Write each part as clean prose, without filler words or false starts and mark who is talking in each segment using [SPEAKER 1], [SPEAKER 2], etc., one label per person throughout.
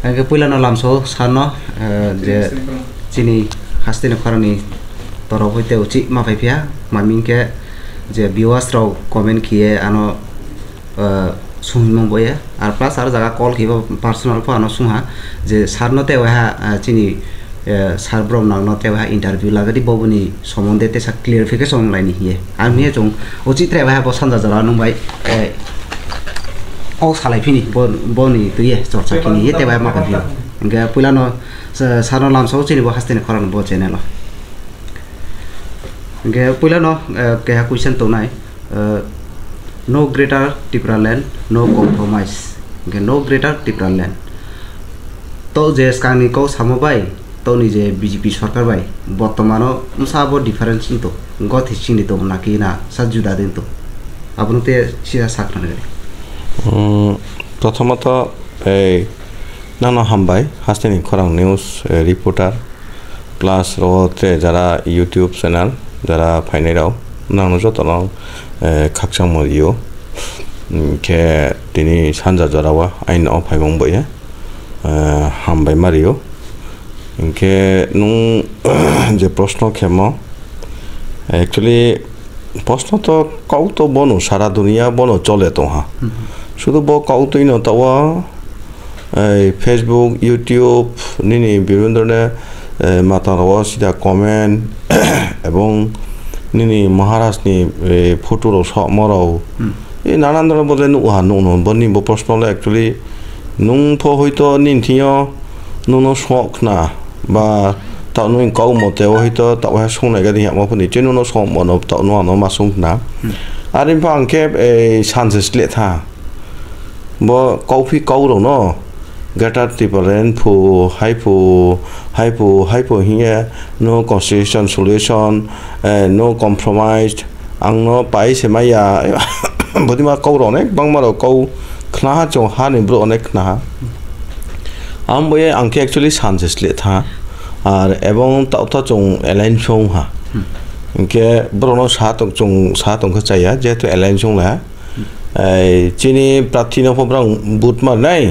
[SPEAKER 1] Angke puilano lamso sano je chini hastine kharani toro hoite uchi ma paipia mamingke je viewers raw comment kiye ano sungmong boye ar plus ar jaga call kiba personal pho ano sungha je sarno te wa chini sarbrom nang no te wa interview lagadi bobuni somonde te sa clarification laini hiye ar miye jong uchi tre wa bo sanja jara nung bai all salai fini boni tuye chorcha kini ye te wa ma paipia angke puilano sano lamso chini bo hastine kharan bo channel lo angke puilano ke question to nai no greater Tripura land, no compromise. Okay, no greater Tripura land. To je skani ko samobai, to ni je BJP sarkar bai. Bortomano musabo difference into. Got his chin to nakina sajuda dento. Abunte sida sakna gari.
[SPEAKER 2] Prothomata nano hambai hasteni khorang news reporter plus rote jara YouTube channel jara phainai rao nang jotolong kakchang moriyo ke tini sanja jarawa ain o phaimong boye hambai mariyo ke nung je proshno khemo actually proshno to kau to bono sara dunia bono chole to ha শুধু ব কাউতই ন তাওয়া Facebook YouTube নিনি বিভিন্ন ধরনের মাতারাওয়া সিধা comment এবং নিনি মহারাষ্ট্রনি ফটোর মরাও এই নানান ধরনের বলে নুহা নুনো বনি ব প্রশ্ন হলো অ্যাকচুয়ালি নুং ফ হয়তো নিনথিও নুনো শখ না বা তাও নুই কাউ মতে হয়তো তাও সংনাই গাদি হামাফনি যে নুনো সম মন তাও নুনো মাসুং না আর ইনফা আংকে সানসেসলে থা ব কফি কাউরো ন Greater Tripura land for hypo here no constitution solution no compromise ang no pai semaya bodima kauro nek bangmaro kau khna chong ha ni bro nek na amboye angke actually chances le tha ar ebong ta chong align chong ha ke brono sa tong kha chaya je to align chong la chini prathino phobrang butma nai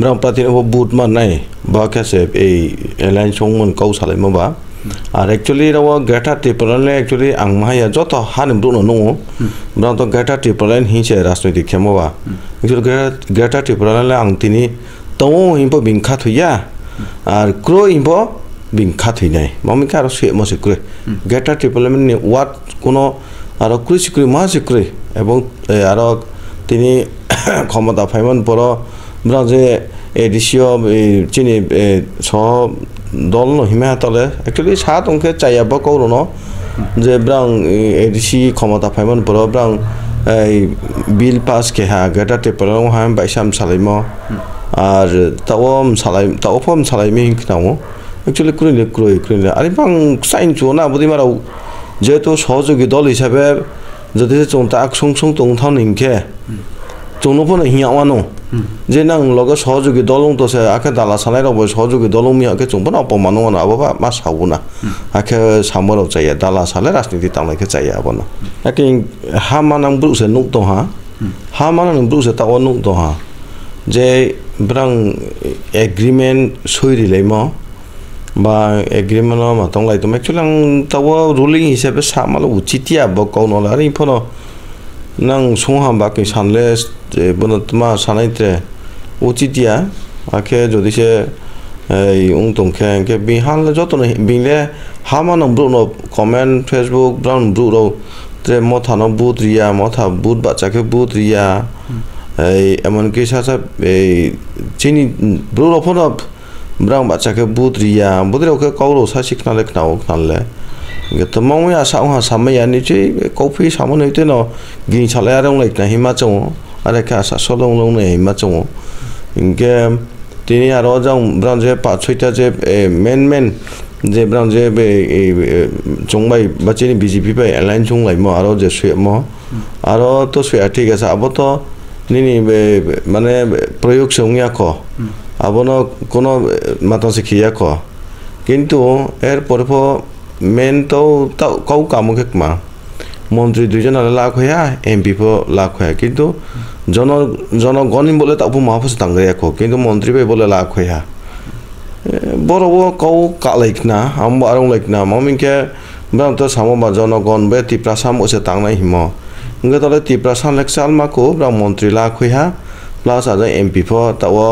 [SPEAKER 2] Berang pratin apa boot man nai, bahkan se airline songman kau salai maba. Actually rawa Greater Tripura le actually ang mahaya joto han bruno no. Berang to Greater Tripura le hinche rasnoi khemo ba. Actually Greater Tripura le ang tini tomo impo bingkha thuya. Ar kro impo bingkha thui nai. Mami ka ro se mo se kre. Greater Tripura le what kono aro kri sikri ma sikri ebong aro tini ক্ষমতা ফাইমান পড়ো Berang je edisio chini so dol no himatale actually sa tongke chaya ba ko no je brang edisi khomata phaiman poro brang bill pass ke ha Greater Tripura ha baisam salaimo ar tawom salai mi hinknamo actually kurile ari bang sain chona budi marau je to সহযোগী দল হিসাবে যদি চংতা আকসং tong thon hinke chongno phone hiawano যে নাং লগে সহযোগী দলং তো সে আকে দালা সানাই রব সহযোগী দলং মি আকে চংবন অপমান না আবা মা সাউনা আকে সামর চাইয়া দালা সালে রাজনীতি তাংলাইকে চাইয়া আবনা আকে হা মানাং ব্রুসে নুক তো হা মানাং ব্রুসে তাও নুক তো যে ব্রাং এগ্রিমেন্ট সইরি লাইম বা এগ্রিমেন্ট মাতং লাই তো একচুয়ালি আং তাও রুলিং হিসাবে সামালো উচিতিয়া ব কওনলা রি ফন নাং সংহাম বাকি সানলে বনতমা সানাইত্রে উচিতিয়া আকে যদি সে এই উংতংখে কে বিহানলে যতন বিলে হামানং ব্রুনো কমেন্ট ফেসবুক ব্রাউন ব্রুরো ত্রে মথানো বুট রিয়া মথা বুট বাচ্চাকে বুট রিয়া এই এমনকি সাসা এই চিনি ব্রুরো ফোন ব্রাউন বাচ্চাকে বুট রিয়া বুদরে কাউরো সাসিকনা লেখনাও খানলে তো মঙ্গই আসা হা সামাইয়া নিচে কফি সামন হইতে ন গিন সালায়া রং লাইক না হিমা চং আরে কা সা সলং লং নে হিমা চং ইনকে তিনি আর যাও ব্রাউন যে পা ছয়টা যে মেন যে ব্রাউন যে চংবাই বাচিনি বিজেপি বাই এলাইন চং লাইম আর যে সুয়ম আর তো সুয়া ঠিক আছে আবো তো নিনি মানে প্রয়োগ সংয়া ক আবনো কোনো মাতা শিখিয়া ক কিন্তু এর পরপ মেন তো কাউ কামুক মন্ত্রী দুইজন লাখ হইয়া এমপি লাখ হইয়া কিন্তু জনগণ বলে তাবো মাহফুজ তাংগ্রায়াখো কিন্তু মন্ত্রী বে বলে লাখয়া বড়বো কাউ কালাইকনা আমবো আরং লাইকনা মামিনকে ব্রাং তো সামবা জনগণ বে তিপ্রাসাম ওসে তাংনাই হিমো ইংগে তলে তিপ্রাসাম লেকসাল মাকো ব্রাং মন্ত্রী লাখয়া প্লাস আজ এমপি ফ তাও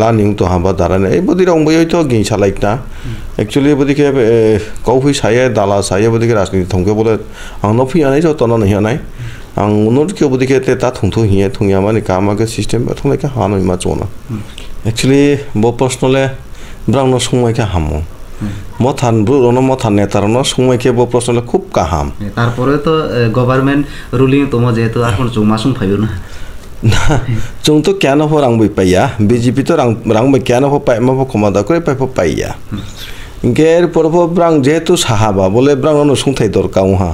[SPEAKER 2] লানিং তো হাবা দারানে এই বদি রং বই তো গিন সালাইকনা एक्चुअली बदिके कौफै साये दाला साये बदिके राजनीति थंके बोले आंनो फैयानै ज तना नहीं आनाय आं उनरके बदिके ते ता थंथो हिये थंया माने कामा के सिस्टम थंलायके हानो मा चना एक्चुअली बो प्रश्नले ब्रांनो संमायके हामो मथान ब्रुनो मथान नेतारनो संमायके बो प्रश्नले खूब काहाम
[SPEAKER 1] तारपरे तो गवर्नमेंट रुलिंग तोमो जेहेतु आखन जमा सं फाइयो ना
[SPEAKER 2] जों तो क्या न हो रंग बई पाया बीजेपी तो रंग बई क्या न हो पाय मा खमादा करे पाय पाया गेर परबो ब्रांग जेहेतु साहाबा बोले ब्रांग नो सुंथाय दरकार हा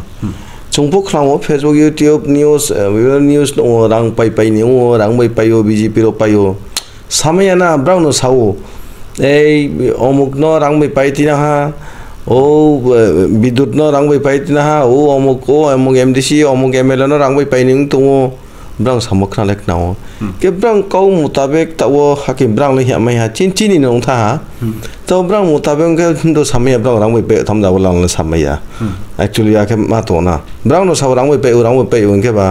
[SPEAKER 2] जोंबो खालामो फेसबुक यूट्यूब न्यूज रंग पाय पाय नि रंग बई पायो बीजेपी रो पायो सामयाना ब्रांग नो सावो ए अमुक न रंग बई पाय तिना हा ओ विद्युत न रंग बई पाय तिना हा ओ अमुक एमडीसी अमुक एमएलए न रंग बई पाय नि तो ब्रांग सामखना लेक नाओ के ब्रांग कौ मुताबिक तावो हाकि ब्रांग ले हिया मैहा चिनचिनि नों था तो ब्रांग मुताबिक के हिंदो सामया ब्रांग रांग पे थम जाबो लांग सामया एक्चुअली आके मातोना ब्रांग नो साव रांग पे उनके बा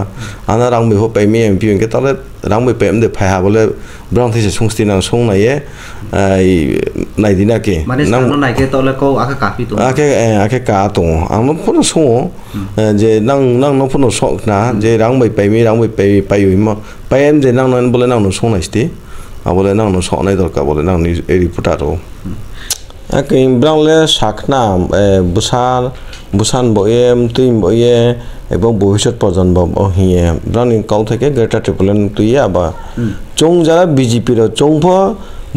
[SPEAKER 2] आना रांग बे हो पे मे एमपी उनके ताले रांग बे एमदे फाया बोले ब्रांग थेसे सुंस्ति नां संनाये नायदिना के
[SPEAKER 1] माने सानो नायके तले को आके काफी तो
[SPEAKER 2] आके का तो आंनो फनो सो जे नां नो फनो सकना जे रांग बे मे रांग बे पायो इमा पायम जे नां नन बोले नां नो संनायस्ति आ बोले नां नो सकनाय दरकार बोले नां नि रिपोर्टारो आके ब्रांग ले साखना बुसान बयेम तुइम बये এবং ভবিষ্যৎ প্রজন্ম হিয়ে ব্রাউনিং কাউ থেকে গ্রেটার ট্রিপলেন তুইয়া বা চং যারা বিজেপির চংফ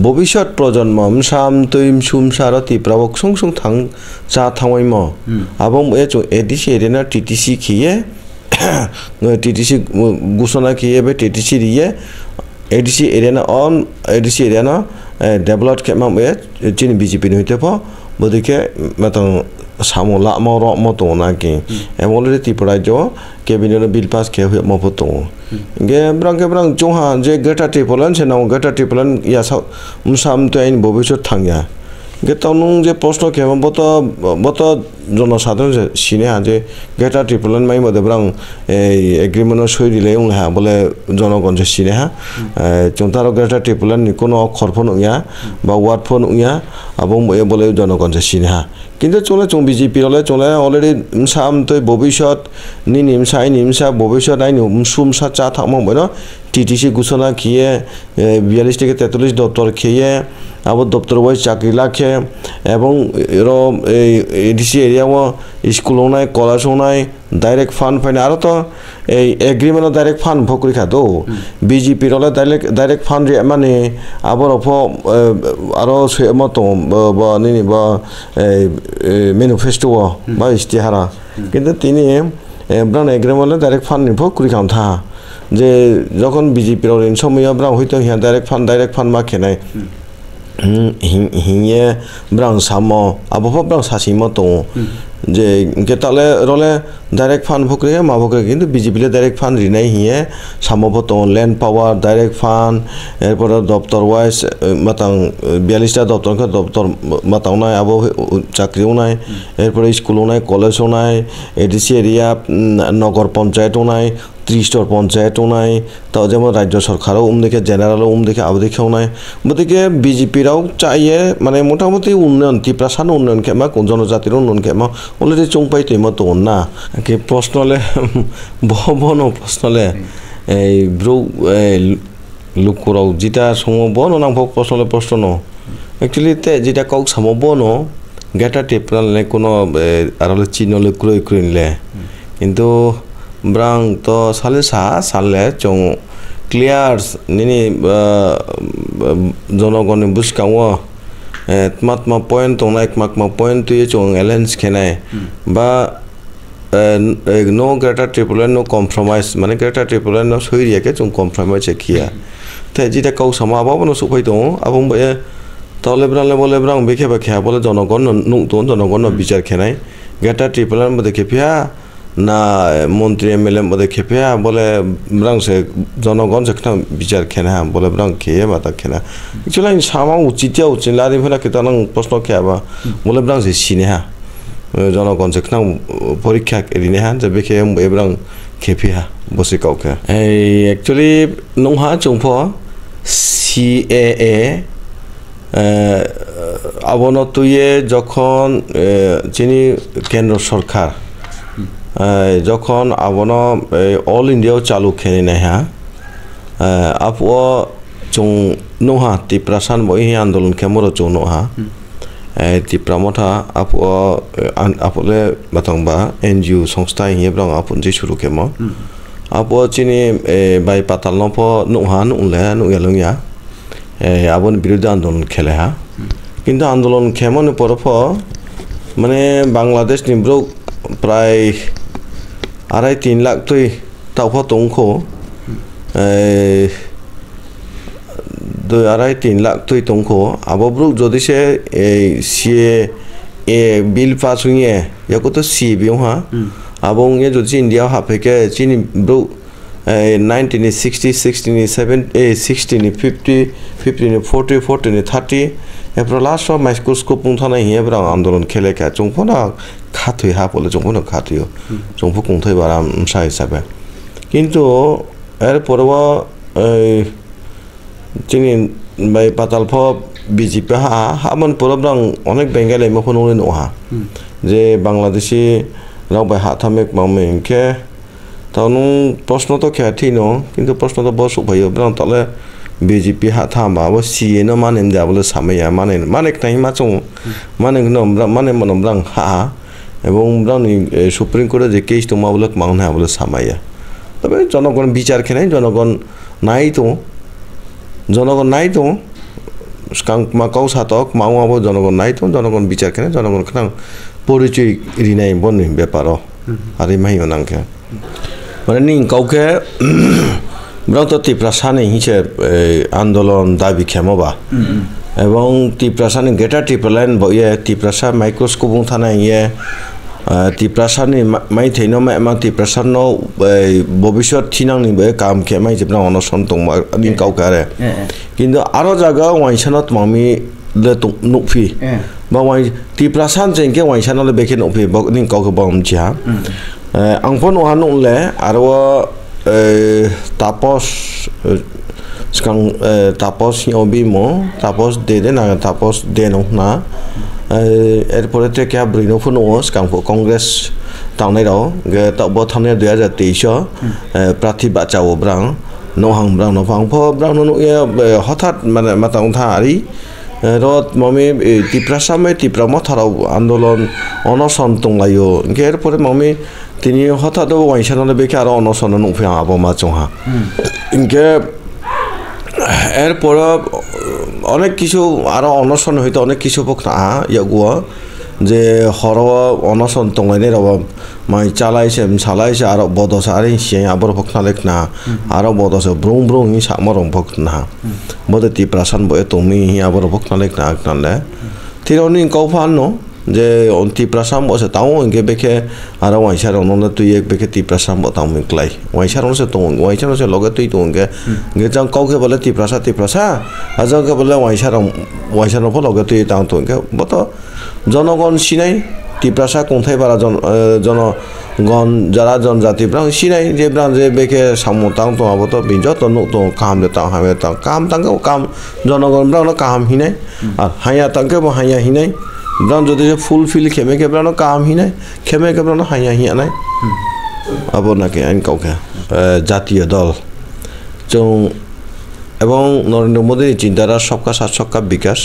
[SPEAKER 2] ভবিষ্যৎ প্রজন্ম সাম তুইম সুমসার তিপ্রাবক সং সং থাং চা থাওয়াইম এবং এ এডিসি এরেনা টিটিসি খিয়ে টিটিসি ঘোষণা খিয়ে বে টিটিসি রিয়ে এডিসি এরেনা অন এডিসি এরেনা ডেভেলপ কেমা চিনি বিজেপি হইতে প বদিকে মেতন सामो लामा र मतो नाके एमोले तिपराय जो कैबिनेट बिल पास के हुए मफतो गे ब्रांग जोहा जे गेटा टिपलन से नाउ गेटा टिपलन या मुसाम तो आइन भविष्य थांया गे तनु जे प्रश्न के बतो जनसाधारण जे सिने हा जे गेटा टिपलन माइ मदे ब्रांग एग्रीमेंट सई दिले उन हा बोले जनगण जे सिने हा चंतार गेटा टिपलन नि कोनो अक्षर फोन उया बा वार्ड फोन उया अबं बोले जनगण जे सिने हा কিন্তু চলে চং বিজেপি চলে অলরেডি সাম তো ভবিষ্যৎ নিমসা ভবিষ্যৎ আইন সুমসা চা থাকমাংবাই ন টিটিসি ঘোষণা খেয়ে 42 থেকে 43 দপ্তর খেয়ে আবার দপ্তর ওয়াইজ চাকরি লাখে এবং এডিসি এরিয়াও স্কুলও নাই কলেজও নাই ডাইরেক্ট ফান্ড পাইনি আর তো এই এগ্রিমেন্ট ডাইরেক্ট ফান্ড ভকরি খাতো বিজেপির ডাইরেক্ট ফান্ড মানে আবার আরো মতো বা নিনি বা ম্যানিফেস্টো বা ইস্তিহারা কিন্তু তিনি ব্রাউন এগ্রিমেন্ট ডাইরেক্ট ফান্ড ভকরি খাম থা যে যখন বিজেপির সময় ব্রাউন হয়তো হিয়া ডাইরেক্ট ফান্ড মা খেনাই হিয়ে ব্রাউন সামো আবহ ব্রাউন সাসি মতো যে তাহলে রলে ডাইরেক্ট ফান্ড ভকরে মা ভকরে কিন্তু বিজেপিলে ডাইরেক্ট ফান্ড রিনাই হিয়ে সামবত ল্যান্ড পাওয়ার ডাইরেক্ট ফান্ড এরপর দপ্তর ওয়াইজ মাতাং 42টা দপ্তর মাতাও নাই আবো চাকরিও নাই এরপরে স্কুলও নাই কলেজও নাই এডিসি এরিয়া নগর পঞ্চায়েতও নাই 30টা পঞ্চায়েতও নাই তাও যেমন রাজ্য সরকারও দেখে জেনারেলও দেখে আবো দেখেও নাই গতিকে বিজেপিরাও চাইয়ে মানে মোটামুটি উন্নয়ন তিপ্রাসান উন্নয়ন খেমা জনজাতির উন্নয়ন খেমা অলরেডি চংপাই তৈম তো না কি প্রশ্নলে বন প্রশ্নলে এই ব্রু লুকুরাও যেটা সময় বন নাম প্রশ্নলে প্রশ্ন একচুয়ালি যেটা কক সামো বন গেটা টেপনালে কোনো আর চিহ্নলে ক্রয় নিলে কিন্তু ব্রাং তো সালে চং ক্লিয়ার্স নিনি জনগণে বুঝকাও মাতমা পয়েন্ট তো একমাকমা পয়েন্ট তুই চং এলায়েন্স খেনায় বা নো গ্রেটার ট্রিপলেন নো কম্প্রমাইজ মানে গ্রেটার ট্রিপলেন নো সইরিয়াকে চং কম্প্রমাইজ খিয়া তাই যেটা কাউ সামা আবাবনো সুফাই দো আবং তাহলে ব্রালে বলে ব্রাং বেখে খেয়া বলে জনগণ নুতো জনগণ বিচার খেনায় গ্রেটার ট্রিপলেন দেখে ফিয়া না মন্ত্রী এমএলএ মধ্যে খেপে বলে ব্রাংসে জনগণ যেখানে বিচার খেনা বলে ব্রাং খেয়ে বা তা খেনা একচুয়ালি সামা উচিত লারি ফেলা খেতে প্রশ্ন খেয়াবা বলে ব্রাংসে সিনে হা জনগণ যেখানে পরীক্ষা এরিনে হা যে বেখে এব্রাং খেপে হা বসে কাউকে এই একচুয়ালি নংহা চংফ CAA আবনতুয়ে যখন চিনি কেন্দ্র সরকার যখন আবন অল ইন্ডিয়াও চালু খেয়ে নেয় হ্যাঁ আপো চং নোহা তিপ্রাসান বই আন্দোলন খেমর চৌ নোহা তিপ্রামথা আপো আপলে বাতংবা NGO সংস্থা হিয়েব্রং আপন যে শুরু খেম আপো চিনি বাই পাতাল নপ নোহা নুলে নুয়ালুয়া আবন বিরুদ্ধে আন্দোলন খেলে হ্যাঁ কিন্তু আন্দোলন খেমন পরফ মানে বাংলাদেশ নিব্রৌ প্রায় 2.5-3 লাখ তুই তাওফা তংখো 2.5-3 লাখ তুই তংখো আবব্রুক যদি সে CAA বিল পাস হইয়ে ইয়াকো তো CBও হা আবং এ যদি ইন্ডিয়া হাফেকে চিনি ব্রু 1960 16 50 40 30 এরপর লাস্ট মাইক্রোস্কোপ পুংথানাই হিয়েব্রা আন্দোলন খেলে খা চংফনা খাথুই হা বলে চংফনা খাথুইও চংফু কুংথই বারা মশা হিসাবে কিন্তু এরপরও চিনি বাই পাতালফ বিজেপি হামন পরব্রাং অনেক বেঙ্গালি মফন নহা যে বাংলাদেশি রাও বাই হাথামেক মামকে তাহলে প্রশ্ন তো খেয়াথি ন কিন্তু প্রশ্ন তো বস উপায় ব্রাং তাহলে BJP হাথামা ও CA no মানেন যা বলে সামেয়া মানে তাই মাচং মানে ব্রাং হা এবং ব্রাং সুপ্রিম কোর্টে যে কেস তো মাবলে মাংনা বলে সামাইয়া তবে জনগণ বিচার খেনাই জনগণ নাই তো কাউ সাতক মাও জনগণ নাই তো জনগণ বিচার খেনে জনগণ খান পরিচয় রিনাই বন ব্যাপার আর মাইও নাংকে মানে নিং কাউকে ব্রত তিপ্রাসানি হিসে আন্দোলন দাবি খেমবা এবং তিপ্রাসানি গ্রেটার ত্রিপুরালাইন বইয়ে তিপ্রাসা মাইক্রোস্কোপ থানায় ইয়ে তিপ্রাসানি মাই থৈন মা তিপ্রাসান ভবিষ্যৎ থিনাংনি বয়ে কাম খেমাই যেবনা অনশন দংবা নিং কাউকে আরে কিন্তু আরো জায়গা ওয়াইসানত মামি le nufi ba wai tiprasan jengke waisan le beke nufi ning kau ke bom ja angpon wan le arwa tapos sekarang tapos nyobi mo tapos de na tapos de no na এরপরে থেকে ব্রিনো phone সেখান কংগ্রেস তাওনাই রাও গে তাও থামনে 2023 প্রার্থী বাঁচাও ব্রাং নহাং ব্রাং নফাং ফ ব্রাং no হঠাৎ মানে মাতাং থারি রত মমি তিপ্রাসামে তিপ্রাম থারাও আন্দোলন অনশন তংলাইও এরপরে মমি তিনি হঠাৎ ওয়াইসানলে বেকে আর অনশন নুফে আবমা চংহা ইনকে এরপর অনেক কিছু আরো অনশন হইতে অনেক কিছু পক্ষা ইয়াগুয়া যে হর অনশন তংলাইনে রব মাই চালাইছে সালাইছে আর বদস আর সে আবার পক্ষা লেখনা আর বদস ব্রুং ব্রুং হি সামরং পক্ষনা বদে তিপ্রাসান বয়ে তুমি হি আবার পক্ষা লেখনা আকনালে থিরনি কৌফানো যে তিপ্রাসাম বসে তাও ইনকে বেকে আর ওয়াইসার অনলে তুই এক বেকে তিপ্রাসাম বতাও মিকলাই ওয়াইসার অনসে তো ওয়াইসার অনসে লগে তুই তো ইনকে গেজাং কাউকে বলে তিপ্রাসা আজকে বলে ওয়াইসার অফ লগে তুই তাও তো ইনকে বত জনগণ সিনাই তিপ্রাসা কোথায় পারা জনগণ যারা জনজাতিপ্রাং সিনাই যে ব্রাং যে বেকে সামো তাও তো আবত বিঞ্জ তো নো তো কাম দে তাও হাবে তাও কাম তাঙ্কে কাম জনগণ ব্রাং কাম হিনাই আর হাইয়া তাঙ্কে হাইয়া হিনাই ব্রাং যদি ফুলফিল খেমে কে ব্রাং কাম হিনাই খেমে কে ব্রাং হাইয়া হিয়া নাই আবো নাকি আইন কাউকে জাতীয় দল চৌ এবং নরেন্দ্র মোদীর চিন্তাধারা সবকা সাথ সবকা বিকাশ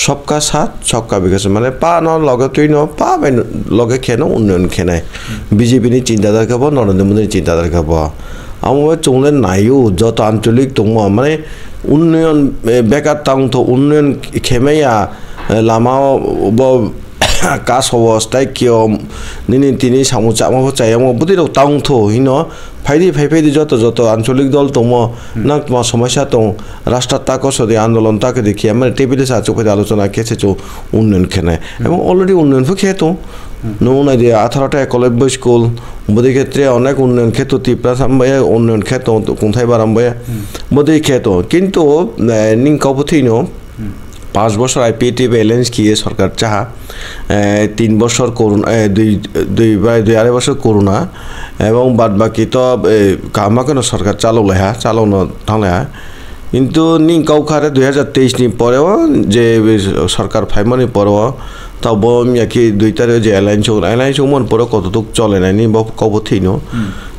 [SPEAKER 2] সবকা সাথ সবকা বিকাশ মানে পা ন লগে তুই ন পা লগে খেন উন্নয়ন খেনাই বিজেপিনি চিন্তাধারা খাব নরেন্দ্র মোদীর চিন্তাধারা খাব আমার চৌলে নাইও যত আঞ্চলিক দङ মানে উন্নয়ন বেকার তাংথ উন্নয়ন খেমাইয়া লামাও কাজ অবস্থায় কিয় নিনি তিনি সামুচা মাবো চাইয়ামো বুদিরাও তাংথ হিন ফাইদি যত আঞ্চলিক দল দङ না তোমার সমস্যা দङ রাষ্ট্র তাকসদি আন্দোলন তাকে দেখিয়ে মানে টেবিলে সাহায্য করে আলোচনা খেয়েছে চো উন্নয়ন খেনে এবং অলরেডি উন্নয়ন খেয়ে তো নুন যে 18টা একলব্য স্কুল বদি ক্ষেত্রে অনেক উন্নয়ন ক্ষেত্র ত্রিপুরা সামবায় উন্নয়ন ক্ষেত্র কোথায় বারামবায় বদি ক্ষেত্র কিন্তু নিংকাউপথিনো 5 বছর আইপিএটি ব্যালেন্স কিয়ে সরকার চাহা 3 বছর করোনা 2.5 বছর করোনা এবং বাদ বাকি তো কামাকেন সরকার চালানো থাকলে কিন্তু নিংকাউখারে 2023 নি পরেও যে সরকার ফাইমানি পরেও তব কি 2 তারিখ যে এলাইন্স মন পরে কতটুক চলে নাই নি কবথিনো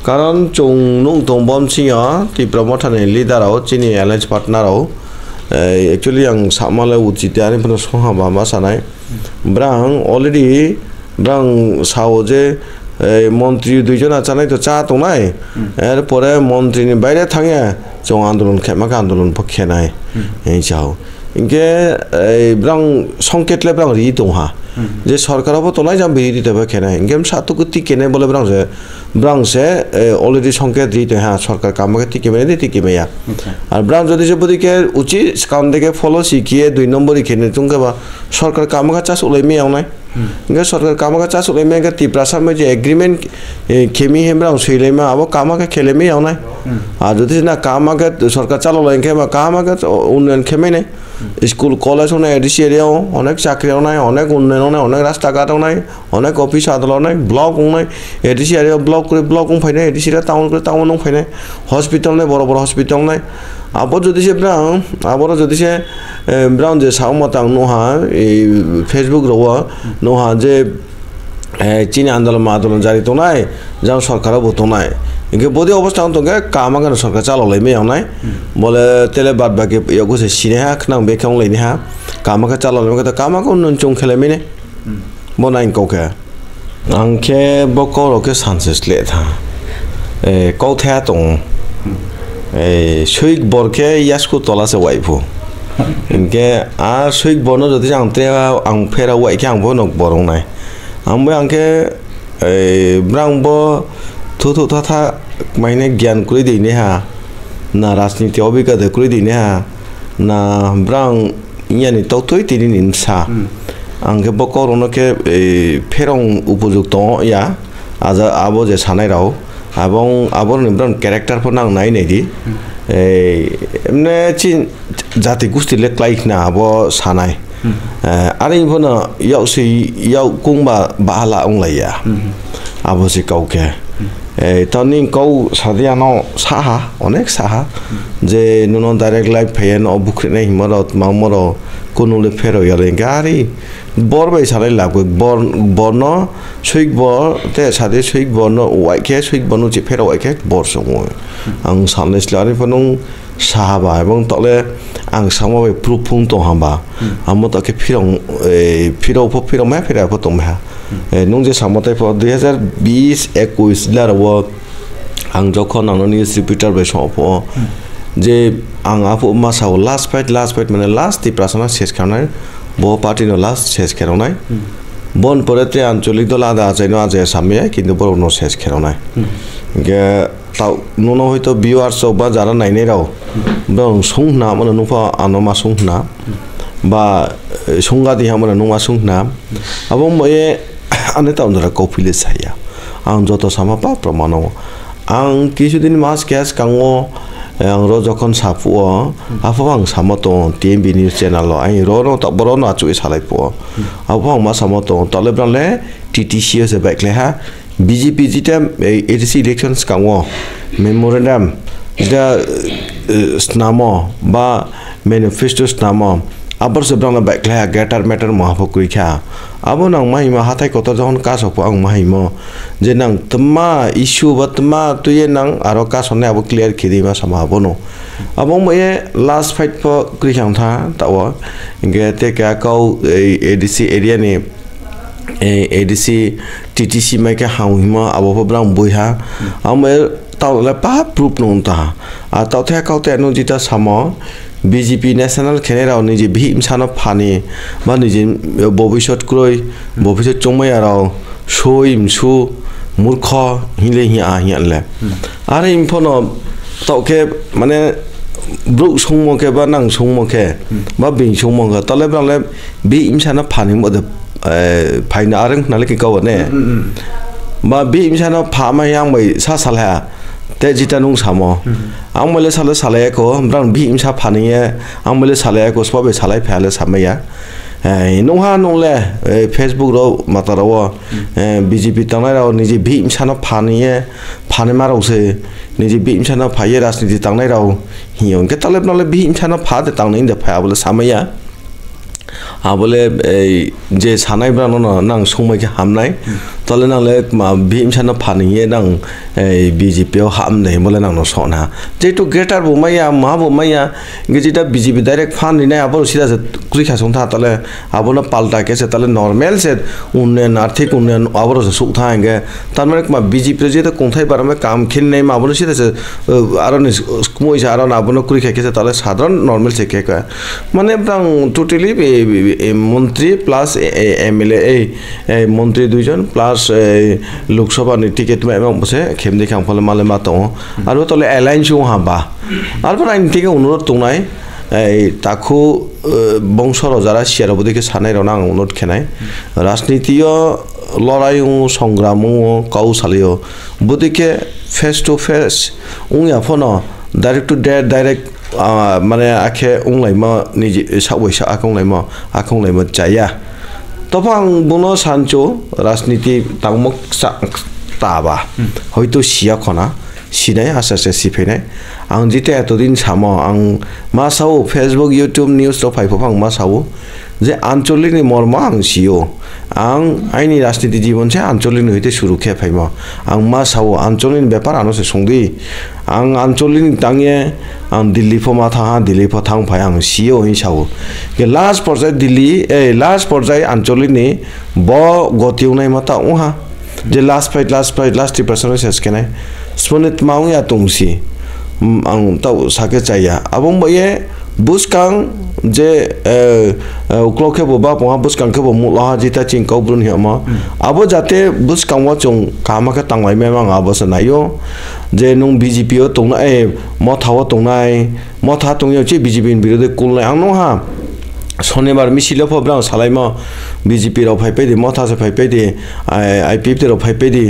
[SPEAKER 2] কারণ চং নুং তংবম সিয়া ত্রিপুরা মঠানে লিডারাও চিনি alliance পার্টনারাও actually ang samala ucite ani pun soha bama sanai brang already brang sao je মন্ত্রী দুইজন আচানাই তো চা তো নাই এরপরে মন্ত্রী বাইরে থাকে চং আন্দোলন খেমাকে আন্দোলন পক্ষে নাই এই চাও ইনকে ব্রাং সংকেতলে ব্রাং রি দংহা যে সরকারও তো নাই যাম বিরোধী দেবে খেনাই ইনকে সাতুকুতি কেনে বলে ব্রাং সে অলরেডি সংকেত দিতে হ্যাঁ সরকার কামাকে টিকে মেনে দিতে কি মেয়া আর ব্রাং যদি যে বদিকে উচিত কাম থেকে ফলো শিখিয়ে 2 নম্বরই খেনে তুঙ্গে বা সরকার কামাকে চাষ ওলাই মেয়াও নাই ইনকে সরকার কামাকে চাষ ওলাই মেয়া ত্রিপুরা সামনে যে এগ্রিমেন্ট খেমি হেমব্রাং সইলাই মা আবো কামাকে খেলে মেয়াও নাই আর যদি না কামাকে সরকার চালো লাইনকে বা কামাকে উন্নয়ন খেমে নেই স্কুল কলেজ নাই এডিসি এরিয়াও অনেক চাকরিও নাই অনেক উন্নয়ন নাই অনেক রাস্তাঘাটও নাই অনেক অফিস আদালত নাই ব্লক নাই এডিসি এরিয়া ব্লক করে ব্লক ফাইনাই এডিসিটা টাউন করে টাউন ফাইনাই হসপিটাল নাই বড় বড় হসপিটাল নাই আবার যদি সে আবার যদি সে ব্রাউন যে সাউমাতাং নহা এই ফেসবুক রওয়া নহা যে চীন আন্দোলন জারি তো নাই যাও সরকারও বতো নাই ইনকে বদি অবস্থা তোকে কামাগান সরকার চালালাই মেয়াও নাই বলে তেলে বাদ বাকি ইয়গোসে সিনে হা নাং বেখাং লাইনি হা কামাকে চালালাই মেকে তো কামাকে উন্নয়ন চং খেলে মেনে বনাইন কৌকে आंखे बकौरके सानसेसले था कौथे दं सुइक बरके यासको तलासे वाइफो इनके आ सुइक बरनो जदि आं फेरा वाइके आंबो नक बरंनाय आंबो आंखे ब्रांबो थुथु थाथा माने ज्ञान कुरि दिने हा ना राजनीति अभिज्ञता कुरि दिने हा ना ब्रां यानि तौतोय तिनि निमसा आंखे बकौरनके फेरं उपयुक्त या आज आबो जे सानाय राव এবং আবার নিব্রান ক্যারেক্টারফোর নাং নাই নাইদি এমনি চিন জাতি গোষ্ঠীলে ক্লাইক না আব সানায় আর ইনফোনা ইয়াও কুংবা বাহালা অংলাইয়া আবসি কাউকে তনি কৌ সাদিয়ানো সাহা অনেক সাহা যে নুন ডাইরেক্ট লাইফ ফেন অবুখ্রিনাই হিমরত মামর কোনুলে ফেরো ইয়ালে গারি বরবাই সালাই লাভো বর্ণ সুইক বর তে সাদে সুইক বর্ণ ওয়াইকে সুইক বর্ণ যে ফেরো ওয়াইকে বর সঙ্গ আং সামনেসলে আরে ফনং সাহাবা এবং তলে আং সামাবে প্রুফুং তো হাবা আমো তাকে ফিরং মা ফিরা ফতো মা নং যে সামতাই 2020-21 লারও আং যখন আং নিউজ রিপিটার বে সপ যে আং আপু মাসাও লাস্ট ফাইট মানে লাস্ট তি প্রাসনা শেষ খানায় বো পার্টিনো লাস্ট শেষ খেরোনায় বন পরেতে আঞ্চলিক দল আদা আচাইনো আজ সামিয়ে কিন্তু বড় ন শেষ খেরোনায় তাও নুনো হয়তো ভিউয়ার্স বা যারা নাইনে রাও বং সংনা মানে নুফা আনমা সংনা বা সংগাদি হামনা নুমা সংনা এবং ময়ে আনে তাউনরা কপিলে সাইয়া আং যত সামাপা প্রমাণ আং কিছুদিন মাস গ্যাস কাঙো आं जखन साफुओ आफो आं सामतो टीएमबी न्यूज चैनल आइ रोनो तबरोनो आचुइ सालाइपो आफो आं मा सामतो तलेब्राले टीटीसी से बाइकले हा बीजेपी जिते एडीसी इलेक्शंस कांगो मेमोरेंडम दा स्नामो बा मैनिफेस्टो स्नामो आबर से ब्रांगा बाइकले गेटार मैटर महाफो कुइखा आबो नां माहिमा हाथाय कत जहन कासपो आं माहिमो जे नां तमा इश्यू बतमा तुये नां आरो कासने आबो क्लियर खिदिमा समाबोनो आबो मये लास्ट फाइट प क्रिखां था ताव इंगे ते का कौ एडीसी एरिया नि एडीसी टीटीसी माइके हाउहिमा आबो ब्रां बयहा आमे तावले पा प्रूफ नंता आ तावथे काउते नु जिता सामो बीजेपी नेशनल खेनेराव निजे भीम सानो फानि बा निजे भविष्यत क्रय भविष्यत चंमायाराव सु मूर्ख हिले हियाले आरो इनफोनो तावके माने ब्रुक संमके बा नां संमके बा बिं संमके तले ब्राले बि इमसानो फानि मदे फाइन आरंग नाले के कव ने मा B इमसानो फामा yang bai sa salha te jita nung samo ang mole sala salaya ko brang bi imsa phaniye ang mole salaya ko sobe salai phale samaya nung ha nung le Facebook ro matarawa BJP tanai ro niji bi imsano phaniye phane maro se niji bi imsano phaye rajniti tanai ro hiyon ke taleb nole bi imsano phade tanai de phaya bole samaya abole je sanai brano nang somai ke hamnai tole nang le ma bhim chana phaniye nang BJP o ham nei mole nang no sona je to greater bomaya ma bomaya gejita BJP direct fan ni abor sida kuri khasong tha tole abona palta ke se tole normal se unnayan arthik unnayan abor se suk thaenge tanmane ma BJP je to konthai barame kam khin nei ma abona sida se aron kumoi sa aron abona kuri ke se tole sadharan normal se ke ka mane brang totally মন্ত্রী plus MLA মন্ত্রী দুইজন plus Lok Sabha ticket এবং বসে খেমদি খামফলে মালে মাতো আর তলে alliance হাবা আর আইন থেকে অনুরোধ তোনাই তাকু বংশর যারা সিয়ারবদিকে সানাই রনা অনুরোধ খেনাই রাজনীতিও লড়াই সংগ্রাম কাউ সালিও বদিকে ফেস টু ফেস উয়া ফোন ডাইরেক্ট টু ডাইরেক্ট মানে আখে উংলাইমা নিজে সাবৈসা আখংলাইমা চাইয়া তখন আং বুনো সানচো রাজনীতি তাংমক তাবা হয়তো সিয়া খনা সিনাই আস্তে আস্তে সিফেনাই আং যেতে এতদিন সামো আং মা সাও ফেসবুক ইউটিউব নিউজ তো ফাইফ আং মা সাও যে আঞ্চলিকনি মর্ম আং সিও আং আইনি রাজনীতি জীবন সে আঞ্চলিক হইতে শুরু খেয়ে ফাইম আং মা সাও আঞ্চলিক ব্যাপার আনসে সঙ্গি আং আঞ্চলিক তাঙে আং দিল্লি ফমা থাহা দিল্লি ফথাং ফাই আং সিও হি সাও কে লাস্ট পর্যায়ে দিল্লি লাস্ট পর্যায়ে আঞ্চলিকনি ব গতিউনাই মাতা উহা যে লাস্ট ফাইট ডিপ্রেশন শেষ কেনাই স্পনিত মাউয়া তুংসি আং তাও সাকে চাইয়া আবং বয়ে বুসকাং যে উক্লকে ববা পহা বুসকাংকে ব মুলা জিতা চিং কৌব্রুন হিয়ামা আবো যাতে বুসকাংwa চং কামাকে তাংলাই মেমাং আবস নাইও যে নং BJP ও তংনা মথাও তংনাই মথা তংয়ো চি BJP বিরোধে কুলনাই আং নহা শনিবার মিছিল ফব্রাং সালাইমা BJP রাও ফাইপেদি মথাসে ফাইপেদি IPF রাও ফাইপেদি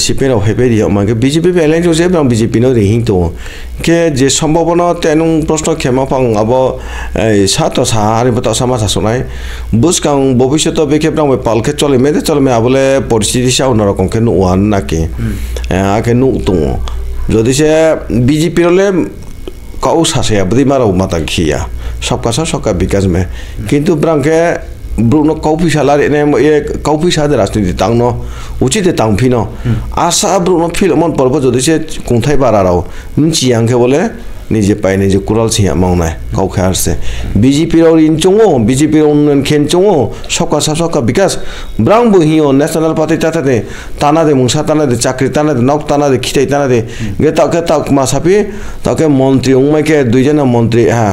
[SPEAKER 2] CPI রাও ফাইপেদি আমাকে BJP এলাইন জে ব্রাং BJP নো রিহিং তো কে যে সম্ভাবনা তেনুং প্রশ্ন ক্ষমা পাং আব সাত সা আরি বতা সামা সাসনাই বুসকাং ভবিষ্যৎ বেকে ব্রাং পালকে চলে মে আবলে পরিস্থিতি সা অন্যরকম কে নুয়ান নাকি আকে নু তো যদি সে BJP রলে কাউ সাসে বদি মারাও মাতা খিয়া सबका विकास में किंतु ब्रांके ब्रुनो कौफी सालार ने ये कौफी सादे राजनीति तांगनो उचित तांगफिनो आशा ब्रुनो फिल मन पर्व जदि से कुंथाय बाराराव मिनचियांके बोले निजे पाइ निजे कुराल सिया मावनाय कौखार से BJP रो इनचोंगो BJP रो उन्नयन खेनचोंगो सबका विकास ब्रांग बहियो नेशनल पार्टी ताते ताना दे मुंसा ताना दे चाकरी ताना दे नक ताना दे खिथाय ताना दे गे ताके मासापि ताके मंत्री उंमाइके दुइजना मंत्री हा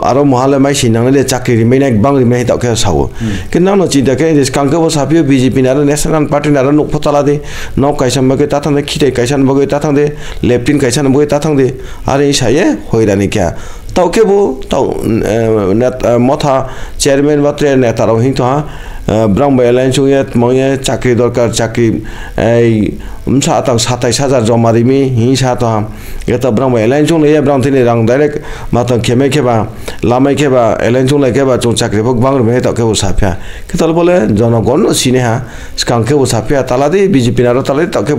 [SPEAKER 2] आरो महाले माइ सिनांगले चाकरी रिमेना बां रिमेहि ताके सावो किन नानो चिदा के कांके बो सापियो BJP नारो नेशनल पार्टी नारो नक फताला दे नक काइसान बगे ताथांदे खिथाय काइसान बगे ताथांदे लेफ्टिन काइसान बगे ताथांदे आरो इसाये होइरानि क्या तावकेबो ताव मथा चेयरमैन बात्रे नेताराव हिंतो ब्रांब एलायन्स मये चाकरी दरकार चाकरी सातां 27,000 जमा दिमी हिंसा तो एता ब्रांब एलायन्स ले ब्रांब थिने रां डाइरेक्ट माता खेमे खेबा लामाय खेबा एलायन्स ले खेबा जों चाकरी भग बांग रे ताके साफिया केतल बोले जनगण सिनेहा स्कांके साफिया तालादि BJP नारो तालादि ताके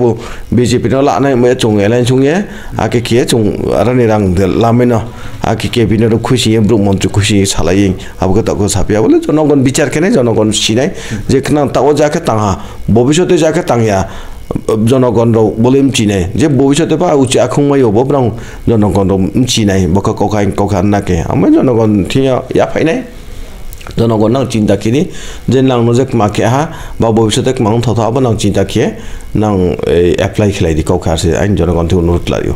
[SPEAKER 2] BJP न लानाय मे जों एलायन्स ये आके के जों आरानि रां लामेन आके केबिनेट खुशी ब्रु मंत्री खुशी सालाय आबो ताको साफिया बोले जनगण विचार केने जनगण सिनाय जे खना ताओ जाके ताहा भविष्यते जाके तांया जनगण रो बोलेम चिनाय जे भविष्यते पा उचे आखुंमाय हबो ब्रां जनगण रो चिनाय बका कखान नाके आमे जनगण थिया या फाइनाय जनगण नां चिंता किनि जे नां नजे माके हा बा भविष्यते मां थथा बा नां चिंता किए नां एप्लाई खिलाय दि कखार से आइन जनगण थि अनुरोध लायो